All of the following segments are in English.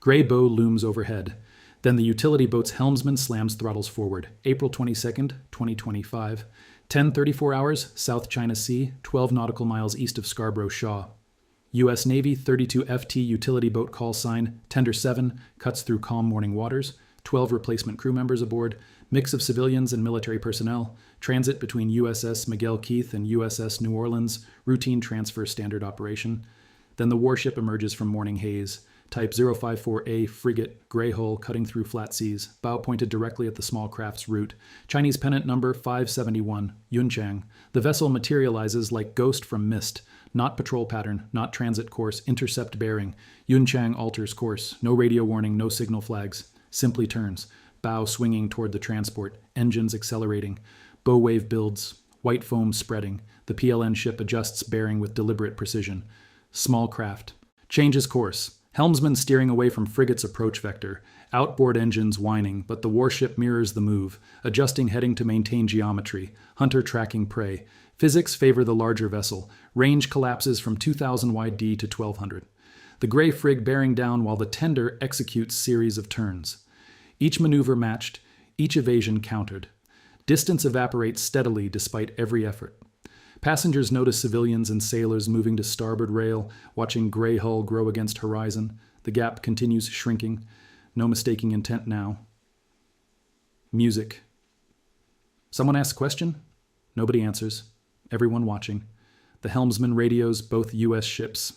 Gray bow looms overhead. Then the utility boat's helmsman slams throttles forward. April 22nd, 2025. 10:34 hours, South China Sea, 12 nautical miles east of Scarborough Shoal. U.S. Navy 32 FT utility boat call sign, Tender 7, cuts through calm morning waters. 12 replacement crew members aboard. Mix of civilians and military personnel. Transit between USS Miguel Keith and USS New Orleans. Routine transfer standard operation. Then the warship emerges from morning haze. Type 054A frigate, gray hull cutting through flat seas, bow pointed directly at the small craft's route. Chinese pennant number 571, Yunchang. The vessel materializes like ghost from mist. Not patrol pattern, not transit course, intercept bearing. Yunchang alters course. No radio warning, no signal flags. Simply turns. Bow swinging toward the transport. Engines accelerating. Bow wave builds. White foam spreading. The PLN ship adjusts bearing with deliberate precision. Small craft. Changes course. Helmsman steering away from frigate's approach vector. Outboard engines whining, but the warship mirrors the move, adjusting heading to maintain geometry. Hunter tracking prey. Physics favor the larger vessel. Range collapses from 2,000 YD to 1,200. The gray frig bearing down while the tender executes series of turns. Each maneuver matched, each evasion countered. Distance evaporates steadily despite every effort. Passengers notice civilians and sailors moving to starboard rail, watching gray hull grow against horizon. The gap continues shrinking. No mistaking intent now. Music. Someone asks a question? Nobody answers. Everyone watching. The helmsman radios both U.S. ships.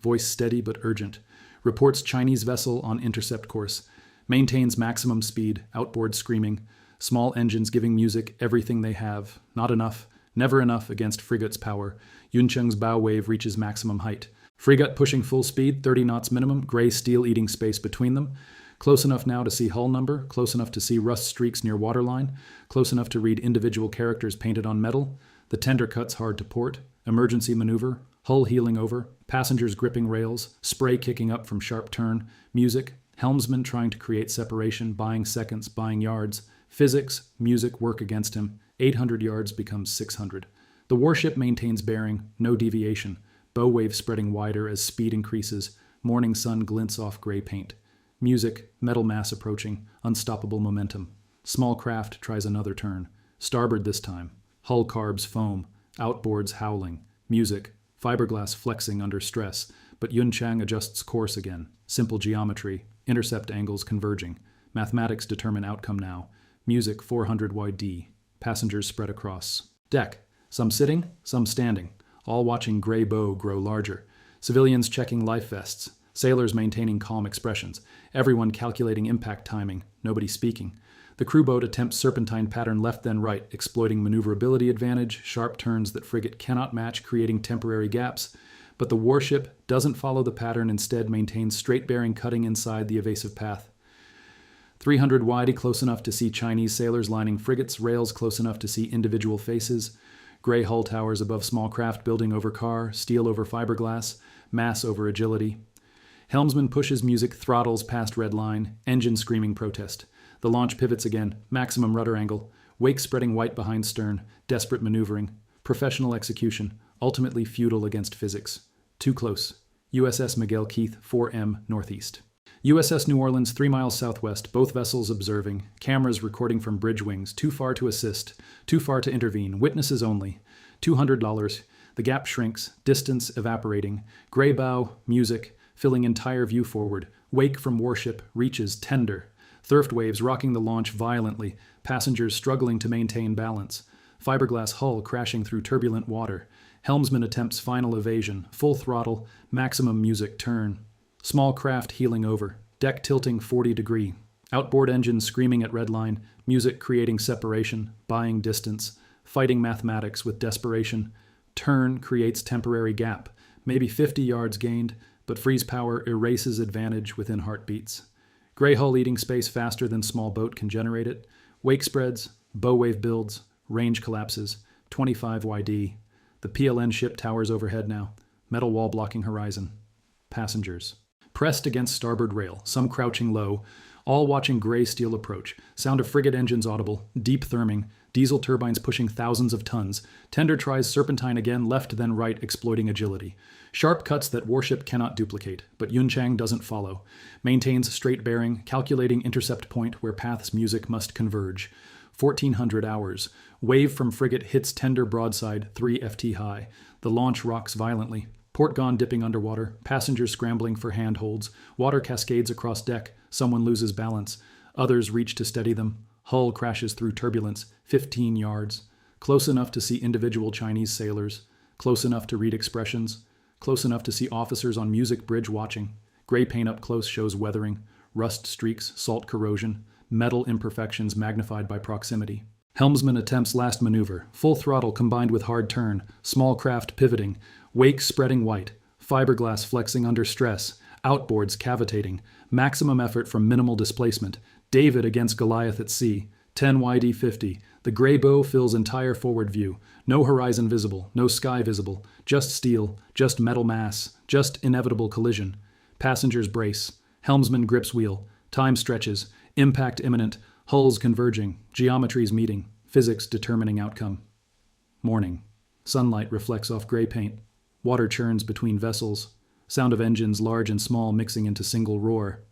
Voice steady but urgent. Reports Chinese vessel on intercept course. Maintains maximum speed, outboard screaming. Small engines giving music everything they have. Not enough. Never enough against frigate's power. Yuncheng's bow wave reaches maximum height. Frigate pushing full speed, 30 knots minimum, gray steel eating space between them. Close enough now to see hull number, close enough to see rust streaks near waterline, close enough to read individual characters painted on metal. The tender cuts hard to port. Emergency maneuver, hull heeling over, passengers gripping rails, spray kicking up from sharp turn, music, helmsman trying to create separation, buying seconds, buying yards. Physics, music work against him. 800 yards becomes 600. The warship maintains bearing, no deviation. Bow wave spreading wider as speed increases. Morning sun glints off gray paint. Music, metal mass approaching, unstoppable momentum. Small craft tries another turn. Starboard this time. Hull carbs foam. Outboards howling. Music, fiberglass flexing under stress. But Yunchang adjusts course again. Simple geometry. Intercept angles converging. Mathematics determine outcome now. Music 400 YD. Passengers spread across. Deck. Some sitting, some standing. All watching gray bow grow larger. Civilians checking life vests. Sailors maintaining calm expressions. Everyone calculating impact timing. Nobody speaking. The crew boat attempts serpentine pattern left then right, exploiting maneuverability advantage, sharp turns that frigate cannot match, creating temporary gaps. But the warship doesn't follow the pattern, instead maintains straight bearing cutting inside the evasive path. 300 wide, close enough to see Chinese sailors lining frigates, rails close enough to see individual faces, gray hull towers above small craft building over car, steel over fiberglass, mass over agility. Helmsman pushes music, throttles past red line, engine screaming protest. The launch pivots again, maximum rudder angle, wake spreading white behind stern, desperate maneuvering, professional execution, ultimately futile against physics. Too close. USS Miguel Keith, 4M, northeast. USS New Orleans, 3 miles southwest, both vessels observing, cameras recording from bridge wings, too far to assist, too far to intervene, witnesses only. $200, the gap shrinks, distance evaporating, gray bow, music, filling entire view forward, wake from warship, reaches tender. Thirst waves rocking the launch violently, passengers struggling to maintain balance. Fiberglass hull crashing through turbulent water. Helmsman attempts final evasion, full throttle, maximum music turn. Small craft heeling over, deck tilting 40 degree. Outboard engines screaming at redline, music creating separation, buying distance, fighting mathematics with desperation. Turn creates temporary gap, maybe 50 yards gained, but freeze power erases advantage within heartbeats. Gray hull eating space faster than small boat can generate it. Wake spreads, bow wave builds, range collapses, 25 YD. The PLN ship towers overhead now, metal wall blocking horizon. Passengers. Pressed against starboard rail, some crouching low, all watching gray steel approach. Sound of frigate engines audible, deep therming, diesel turbines pushing thousands of tons. Tender tries serpentine again, left then right, exploiting agility. Sharp cuts that warship cannot duplicate, but Yunchang doesn't follow. Maintains straight bearing, calculating intercept point where path's music must converge. 1400 hours. Wave from frigate hits tender broadside, 3 FT high. The launch rocks violently. Port gone dipping underwater, passengers scrambling for handholds. Water cascades across deck, someone loses balance. Others reach to steady them. Hull crashes through turbulence, 15 yards. Close enough to see individual Chinese sailors. Close enough to read expressions. Close enough to see officers on music bridge watching. Gray paint up close shows weathering. Rust streaks, salt corrosion. Metal imperfections magnified by proximity. Helmsman attempts last maneuver. Full throttle combined with hard turn. Small craft pivoting. Wake spreading white. Fiberglass flexing under stress. Outboards cavitating. Maximum effort from minimal displacement. David against Goliath at sea. 10 YD 50. The gray bow fills entire forward view. No horizon visible. No sky visible. Just steel. Just metal mass. Just inevitable collision. Passengers brace. Helmsman grips wheel. Time stretches. Impact imminent. Hulls converging. Geometries meeting. Physics determining outcome. Morning. Sunlight reflects off gray paint. Water churns between vessels. Sound of engines large and small mixing into single roar.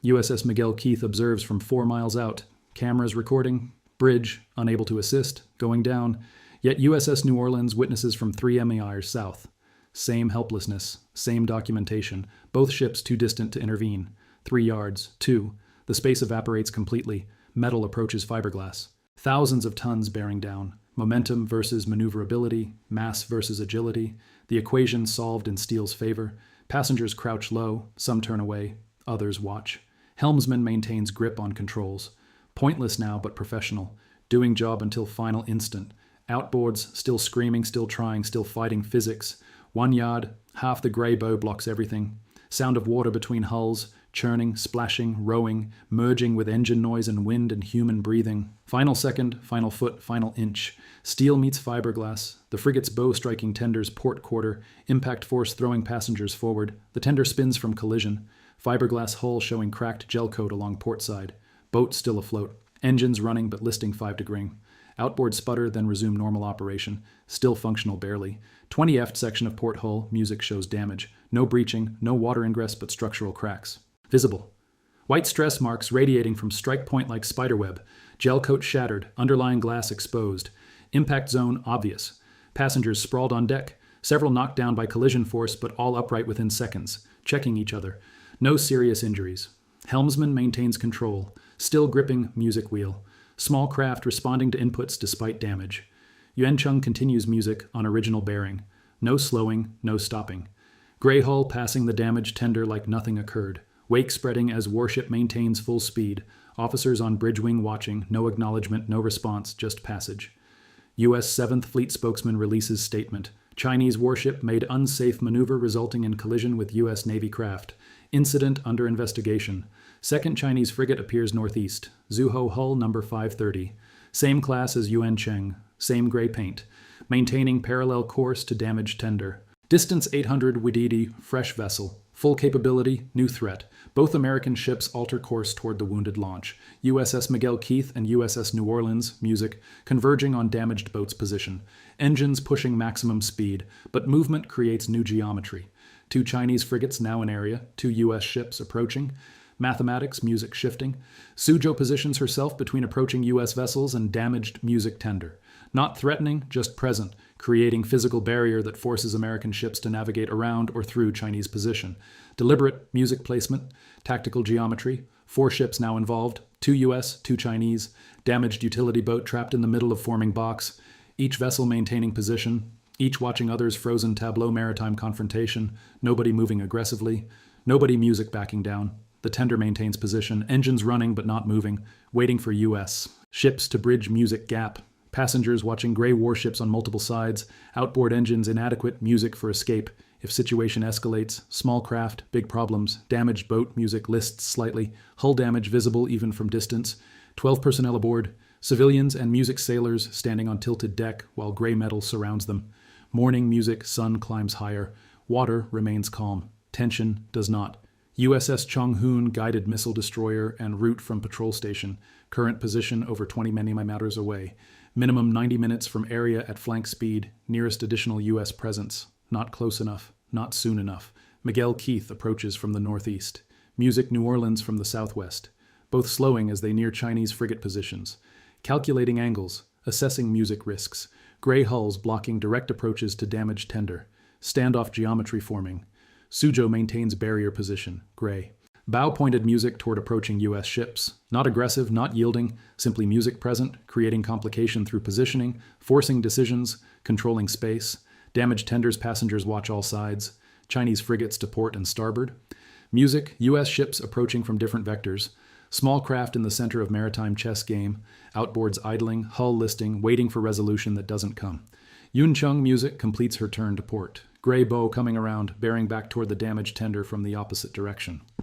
USS Miguel Keith observes from 4 miles out. Cameras recording. Bridge, unable to assist, going down. Yet USS New Orleans witnesses from 3 MEIs south. Same helplessness, same documentation. Both ships too distant to intervene. 3 yards, 2. The space evaporates completely. Metal approaches fiberglass. Thousands of tons bearing down. Momentum versus maneuverability. Mass versus agility. The equation solved in steel's favor. Passengers crouch low. Some turn away. Others watch. Helmsman maintains grip on controls. Pointless now, but professional. Doing job until final instant. Outboards, still screaming, still trying, still fighting physics. 1 yard, half the gray bow blocks everything. Sound of water between hulls, churning, splashing, rowing, merging with engine noise and wind and human breathing. Final second, final foot, final inch. Steel meets fiberglass. The frigate's bow striking tender's port quarter. Impact force throwing passengers forward. The tender spins from collision. Fiberglass hull showing cracked gel coat along port side. Boat still afloat. Engines running but listing 5 degrees. Outboard sputter, then resume normal operation. Still functional barely. 20 aft section of port hull, music shows damage. No breaching, no water ingress but structural cracks. Visible. White stress marks radiating from strike point like spiderweb. Gel coat shattered, underlying glass exposed. Impact zone obvious. Passengers sprawled on deck. Several knocked down by collision force but all upright within seconds. Checking each other. No serious injuries. Helmsman maintains control. Still gripping music wheel. Small craft responding to inputs despite damage. Yuancheng continues music on original bearing. No slowing, no stopping. Gray hull passing the damaged tender like nothing occurred. Wake spreading as warship maintains full speed. Officers on bridge wing watching. No acknowledgement, no response, just passage. U.S. 7th Fleet spokesman releases statement. Chinese warship made unsafe maneuver resulting in collision with U.S. Navy craft. Incident under investigation. Second Chinese frigate appears northeast. Zuho hull number 530. Same class as Yuancheng. Same gray paint. Maintaining parallel course to damaged tender. Distance 800 Wididi, fresh vessel. Full capability, new threat. Both American ships alter course toward the wounded launch. USS Miguel Keith and USS New Orleans, music, converging on damaged boat's position. Engines pushing maximum speed, but movement creates new geometry. 2 Chinese frigates now in area, 2 U.S. ships approaching. Mathematics, music shifting. Suzhou positions herself between approaching U.S. vessels and damaged music tender. Not threatening, just present, creating physical barrier that forces American ships to navigate around or through Chinese position. Deliberate music placement, tactical geometry. 4 ships now involved, 2 U.S., 2 Chinese. Damaged utility boat trapped in the middle of forming box. Each vessel maintaining position. Each watching others' frozen tableau maritime confrontation. Nobody moving aggressively. Nobody music backing down. The tender maintains position. Engines running but not moving. Waiting for U.S. Ships to bridge music gap. Passengers watching gray warships on multiple sides. Outboard engines inadequate. Music for escape. If situation escalates. Small craft. Big problems. Damaged boat. Music lists slightly. Hull damage visible even from distance. 12 personnel aboard. Civilians and music sailors standing on tilted deck while gray metal surrounds them. Morning music, sun climbs higher. Water remains calm. Tension does not. USS Chonghoon guided missile destroyer en route from patrol station. Current position over 20 many-mi-matters away. Minimum 90 minutes from area at flank speed. Nearest additional U.S. presence. Not close enough. Not soon enough. Miguel Keith approaches from the northeast. Music New Orleans from the southwest. Both slowing as they near Chinese frigate positions. Calculating angles. Assessing music risks. Gray hulls blocking direct approaches to damaged tender. Standoff geometry forming. Suzhou maintains barrier position. Gray. Bow-pointed music toward approaching U.S. ships. Not aggressive, not yielding, simply music present, creating complication through positioning, forcing decisions, controlling space. Damaged tenders, passengers watch all sides. Chinese frigates to port and starboard. Music, U.S. ships approaching from different vectors. Small craft in the center of maritime chess game. Outboards idling, hull listing, waiting for resolution that doesn't come. Yuncheng music completes her turn to port. Gray bow coming around, bearing back toward the damaged tender from the opposite direction.